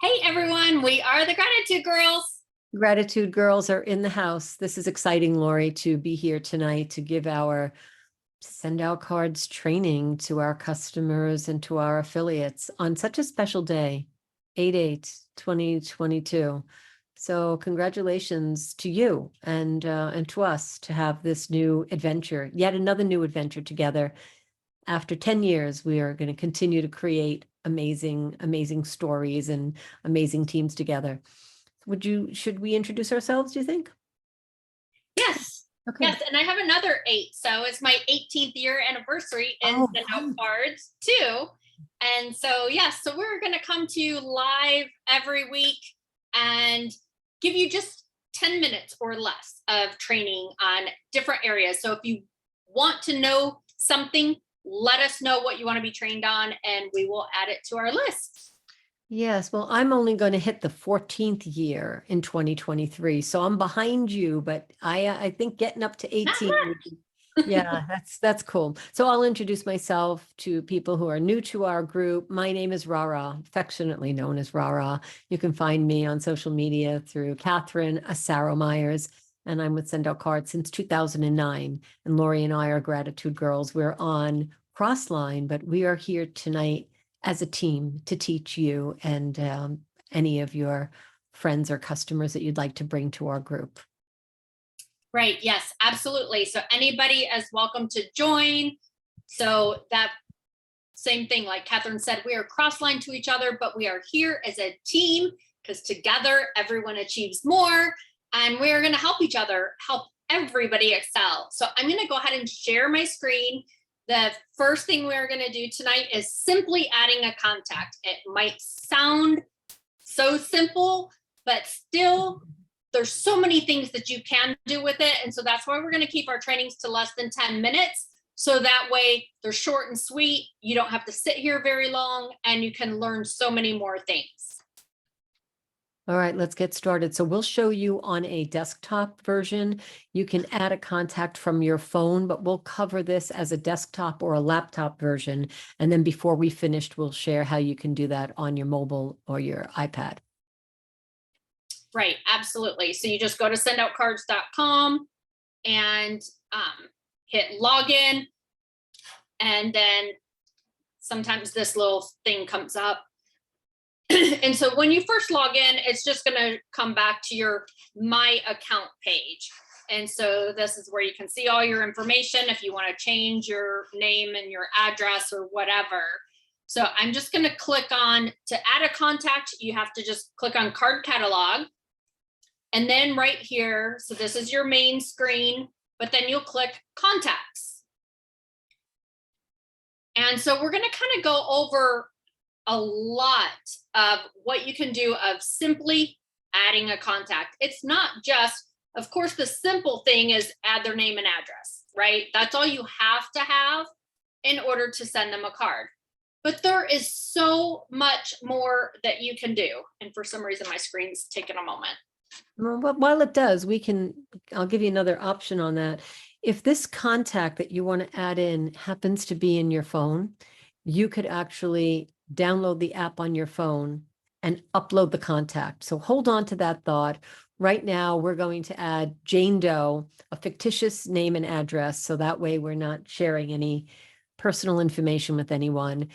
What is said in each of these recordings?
Hey everyone, we are the Gratitude Girls. Gratitude girls are in the house. This is exciting, Lori, to be here tonight to give our send out cards training to our customers and to our affiliates on such a special day, 8/8/2022. So congratulations to you and to us to have this new adventure, yet another new adventure together. After 10 years, we are going to continue to create amazing stories and amazing teams together. Should we introduce ourselves, do you think? Yes, Okay. yes, and I have another 8. So it's my 18th year anniversary in Oh, Send Out fun. Cards too. And so, yes, so we're going to come to you live every week and give you just 10 minutes or less of training on different areas. So if you want to know something, let us know what you want to be trained on and we will add it to our list. Yes, well, I'm only going to hit the 14th year in 2023, so I'm behind you, but I think getting up to Not 18 would much. be, yeah, that's cool. So I'll introduce myself to people who are new to our group. My name is Rara, affectionately known as Rara. You can find me on social media through Catherine Asaro Myers, and I'm with Send Out Cards since 2009. And Lori and I are Gratitude Girls. We're on Crossline, but we are here tonight as a team to teach you and any of your friends or customers that you'd like to bring to our group. Right. Yes, absolutely. So anybody is welcome to join. So that same thing, like Catherine said, we are cross-lined to each other, but we are here as a team because together everyone achieves more and we're going to help each other, help everybody excel. So I'm going to go ahead and share my screen. The first thing we're going to do tonight is simply adding a contact. It might sound so simple, but still there's so many things that you can do with it. And so that's why we're going to keep our trainings to less than 10 minutes. So that way they're short and sweet. You don't have to sit here very long and you can learn so many more things. All right, let's get started. So we'll show you on a desktop version. You can add a contact from your phone, but we'll cover this as a desktop or a laptop version. And then before we finished, we'll share how you can do that on your mobile or your iPad. Right, absolutely. So you just go to sendoutcards.com and hit login. And then sometimes this little thing comes up. And so when you first log in, it's just going to come back to your My Account page. And so this is where you can see all your information if you want to change your name and your address or whatever. So I'm just going to click on to add a contact. You have to just click on Card Catalog. And then right here, so this is your main screen, but then you'll click Contacts. And so we're going to kind of go over a lot of what you can do of simply adding a contact. It's not just, of course, the simple thing is add their name and address, right? That's all you have to have in order to send them a card. But there is so much more that you can do. And for some reason, my screen's taking a moment. Well, while it does, I'll give you another option on that. If this contact that you want to add in happens to be in your phone, you could actually download the app on your phone and upload the contact. So hold on to that thought. Right now, we're going to add Jane Doe, a fictitious name and address. So that way we're not sharing any personal information with anyone.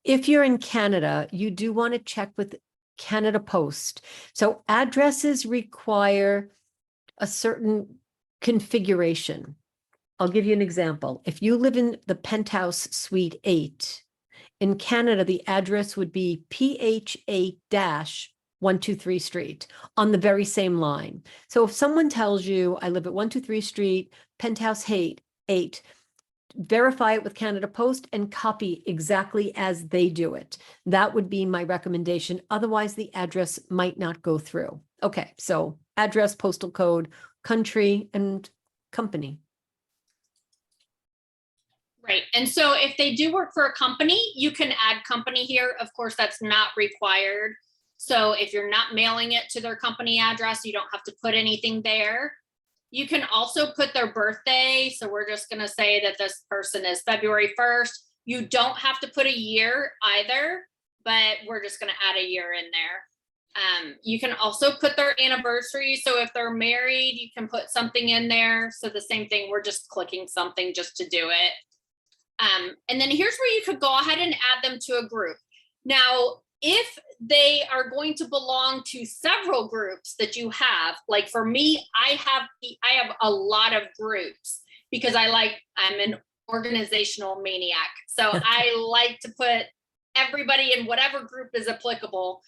If you're in Canada, you do want to check with Canada Post. So addresses require a certain configuration. I'll give you an example. If you live in the penthouse suite 8, in Canada, the address would be PH8-123 Street on the very same line. So if someone tells you, I live at 123 Street, penthouse 8, verify it with Canada Post and copy exactly as they do it. That would be my recommendation. Otherwise, the address might not go through. Okay, so address, postal code, country, and company. Right. And so if they do work for a company, you can add company here. Of course, that's not required. So if you're not mailing it to their company address, you don't have to put anything there. You can also put their birthday. So we're just going to say that this person is February 1st. You don't have to put a year either, but we're just going to add a year in there. You can also put their anniversary. So if they're married, you can put something in there. So the same thing, we're just clicking something just to do it. And then here's where you could go ahead and add them to a group. Now, if they are going to belong to several groups that you have, like for me, I have a lot of groups because I'm an organizational maniac. So I like to put everybody in whatever group is applicable.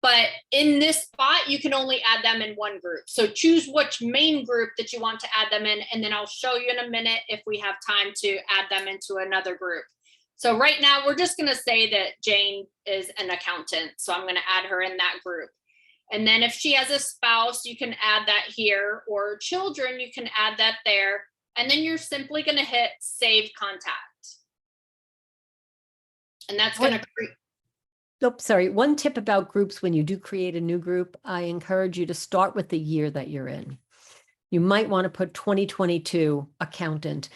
But in this spot, you can only add them in one group. So choose which main group that you want to add them in. And then I'll show you in a minute if we have time to add them into another group. So right now, we're just going to say that Jane is an accountant. So I'm going to add her in that group. And then if she has a spouse, you can add that here, or children, you can add that there. And then you're simply going to hit save contact. And that's going to create. Nope, sorry. One tip about groups: when you do create a new group, I encourage you to start with the year that you're in. You might want to put 2022 accountant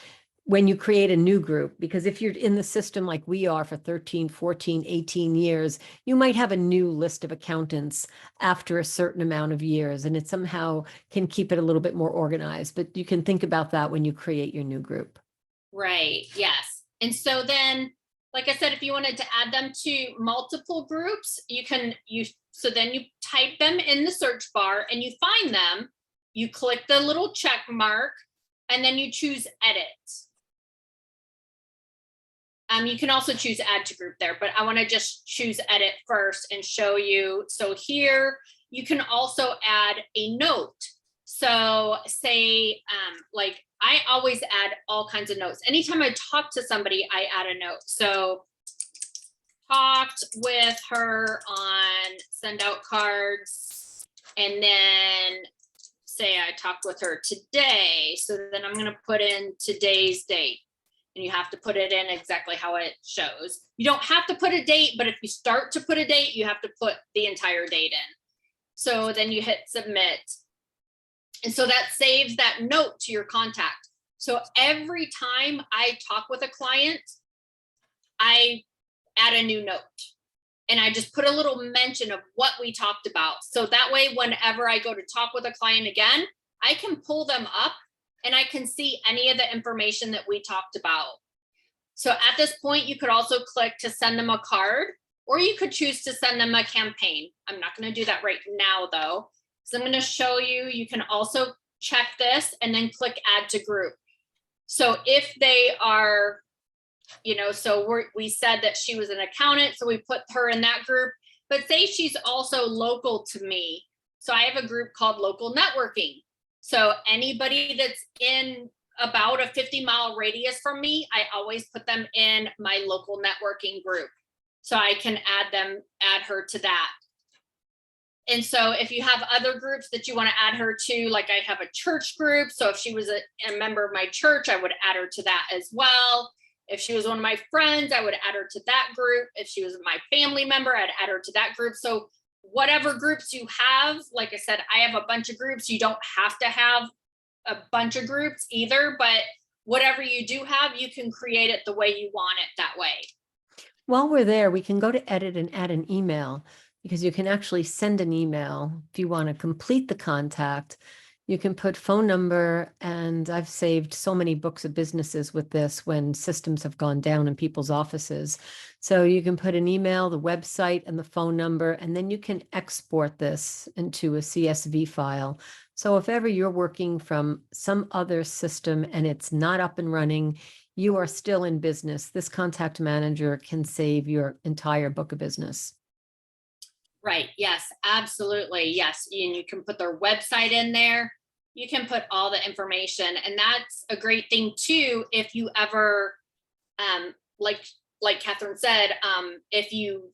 when you create a new group, because if you're in the system like we are for 13, 14, 18 years, you might have a new list of accountants after a certain amount of years, and it somehow can keep it a little bit more organized. But you can think about that when you create your new group. Right, yes. And so then, like I said, if you wanted to add them to multiple groups, so then you type them in the search bar and you find them, you click the little check mark, and then you choose edit. You can also choose add to group there, but I want to just choose edit first and show you. So here you can also add a note. So say, like I always add all kinds of notes. Anytime I talk to somebody, I add a note. So talked with her on send out cards, and then say I talked with her today. So then I'm going to put in today's date, and you have to put it in exactly how it shows. You don't have to put a date, but if you start to put a date, you have to put the entire date in. So then you hit submit. And so that saves that note to your contact. So every time I talk with a client, I add a new note. And I just put a little mention of what we talked about. So that way, whenever I go to talk with a client again, I can pull them up and I can see any of the information that we talked about. So at this point, you could also click to send them a card, or you could choose to send them a campaign. I'm not going to do that right now, though. So I'm going to show you, you can also check this and then click add to group. So if they are, so we said that she was an accountant, so we put her in that group, but say she's also local to me. So I have a group called local networking. So anybody that's in about a 50-mile radius from me, I always put them in my local networking group. So I can add her to that. And so if you have other groups that you want to add her to, like I have a church group. So if she was a member of my church, I would add her to that as well. If she was one of my friends, I would add her to that group. If she was my family member, I'd add her to that group. So whatever groups you have, like I said, I have a bunch of groups. You don't have to have a bunch of groups either, but whatever you do have, you can create it the way you want it that way. While we're there, we can go to edit and add an email, because you can actually send an email if you want to complete the contact. You can put phone number, and I've saved so many books of businesses with this when systems have gone down in people's offices. So you can put an email, the website, and the phone number, and then you can export this into a CSV file. So if ever you're working from some other system and it's not up and running, you are still in business, this contact manager can save your entire book of business. Right. Yes, absolutely. Yes. And you can put their website in there. You can put all the information. And that's a great thing too. If you ever, like Catherine said, if you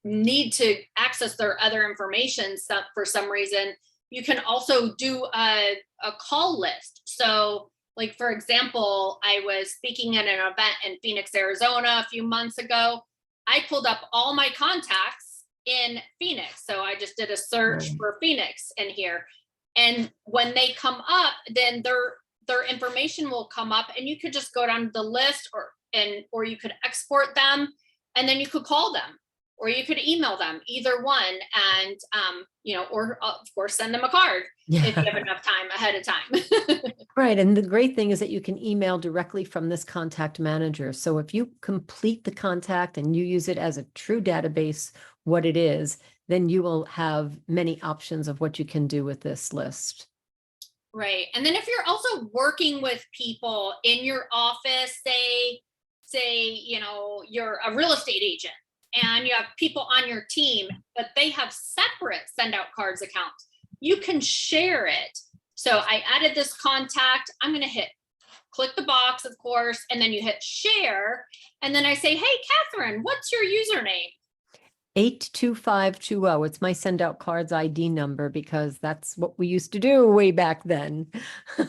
need to access their other information for some reason, you can also do a call list. So like, for example, I was speaking at an event in Phoenix, Arizona a few months ago. I pulled up all my contacts in Phoenix. So I just did a search for Phoenix in here. And when they come up, then their information will come up, and you could just go down the list or you could export them, and then you could call them. or you could email them, either one. And, or of course, send them a card if you have enough time ahead of time. Right. And the great thing is that you can email directly from this contact manager. So if you complete the contact and you use it as a true database, what it is, then you will have many options of what you can do with this list. Right. And then if you're also working with people in your office, say, you're a real estate agent and you have people on your team, but they have separate send out cards accounts, you can share it. So I added this contact. I'm going to click the box, of course, and then you hit share. And then I say, hey, Catherine, what's your username? 82520. It's my send out cards ID number because that's what we used to do way back then.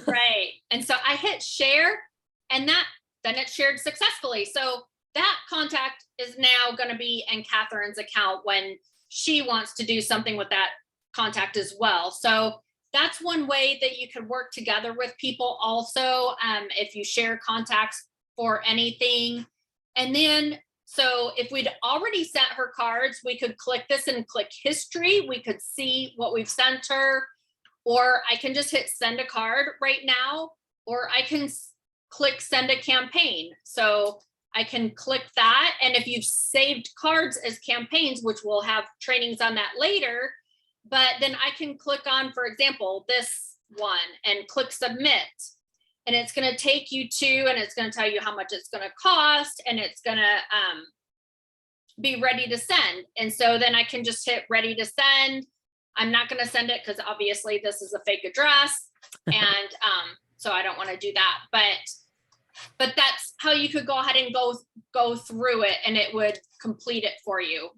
Right. And so I hit share, and then it shared successfully. So that contact is now going to be in Catherine's account when she wants to do something with that contact as well. So that's one way that you could work together with people also, if you share contacts for anything. And then, so if we'd already sent her cards, we could click this and click history. We could see what we've sent her, or I can just hit send a card right now, or I can click send a campaign. So I can click that. And if you've saved cards as campaigns, which we'll have trainings on that later, but then I can click on, for example, this one and click submit. And it's going to take you to, and it's going to tell you how much it's going to cost, and it's going to be ready to send. And so then I can just hit ready to send. I'm not going to send it because obviously this is a fake address. And so I don't want to do that. But that's how you could go ahead and go through it, and it would complete it for you.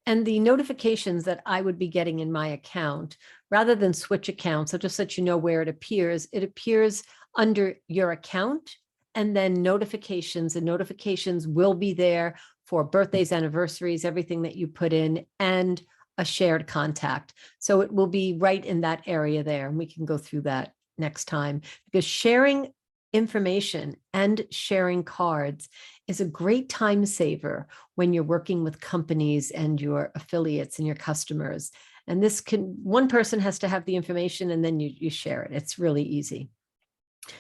And the notifications that I would be getting in my account, rather than switch accounts, so just let you know where it appears under your account, and then notifications, and notifications will be there for birthdays, anniversaries, everything that you put in, and a shared contact. So it will be right in that area there. And we can go through that next time, because sharing information and sharing cards is a great time saver when you're working with companies and your affiliates and your customers. And this one person has to have the information, and then you share it. It's really easy.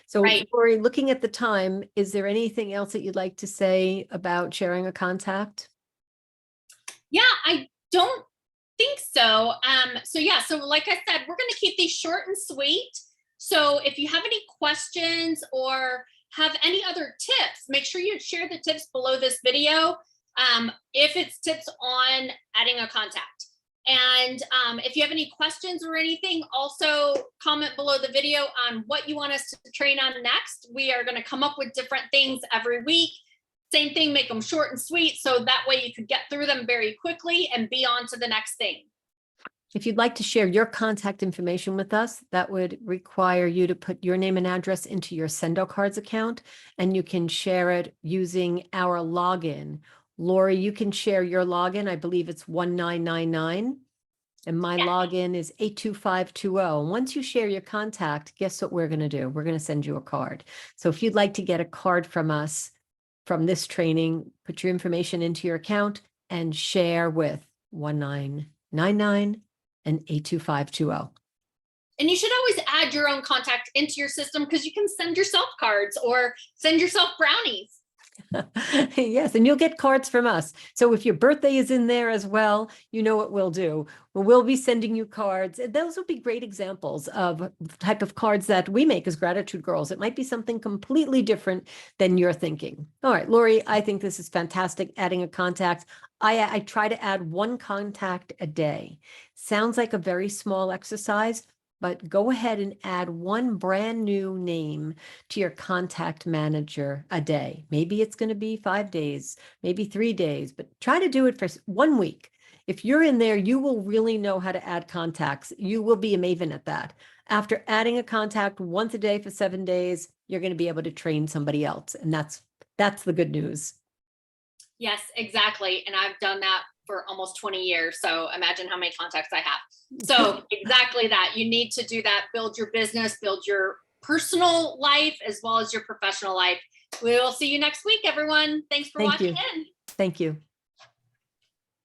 So, right. Lori, looking at the time, is there anything else that you'd like to say about sharing a contact? Yeah, I don't think so. So like I said, we're going to keep these short and sweet. So if you have any questions or have any other tips, make sure you share the tips below this video. If it's tips on adding a contact. And if you have any questions or anything, also comment below the video on what you want us to train on next. We are going to come up with different things every week. Same thing, make them short and sweet, so that way you could get through them very quickly and be on to the next thing. If you'd like to share your contact information with us, that would require you to put your name and address into your Sendo Cards account, and you can share it using our login. Lori, you can share your login. I believe it's 1999. And my login is 82520. And once you share your contact, guess what we're going to do? We're going to send you a card. So if you'd like to get a card from us from this training, put your information into your account and share with 1999 and 82520. And you should always add your own contact into your system, because you can send yourself cards or send yourself brownies. Yes, and you'll get cards from us. So if your birthday is in there as well, you know what we'll do. We'll be sending you cards. And those will be great examples of the type of cards that we make as Gratitude Girls. It might be something completely different than you're thinking. All right, Lori, I think this is fantastic, adding a contact. I try to add one contact a day. Sounds like a very small exercise, but go ahead and add one brand new name to your contact manager a day. Maybe it's going to be 5 days, maybe 3 days, but try to do it for 1 week. If you're in there, you will really know how to add contacts. You will be a maven at that. After adding a contact once a day for 7 days, you're going to be able to train somebody else. And that's the good news. Yes, exactly. And I've done that for almost 20 years. So imagine how many contacts I have. So exactly that. You need to do that. Build your business, build your personal life as well as your professional life. We will see you next week, everyone. Thanks for watching in. Thank you.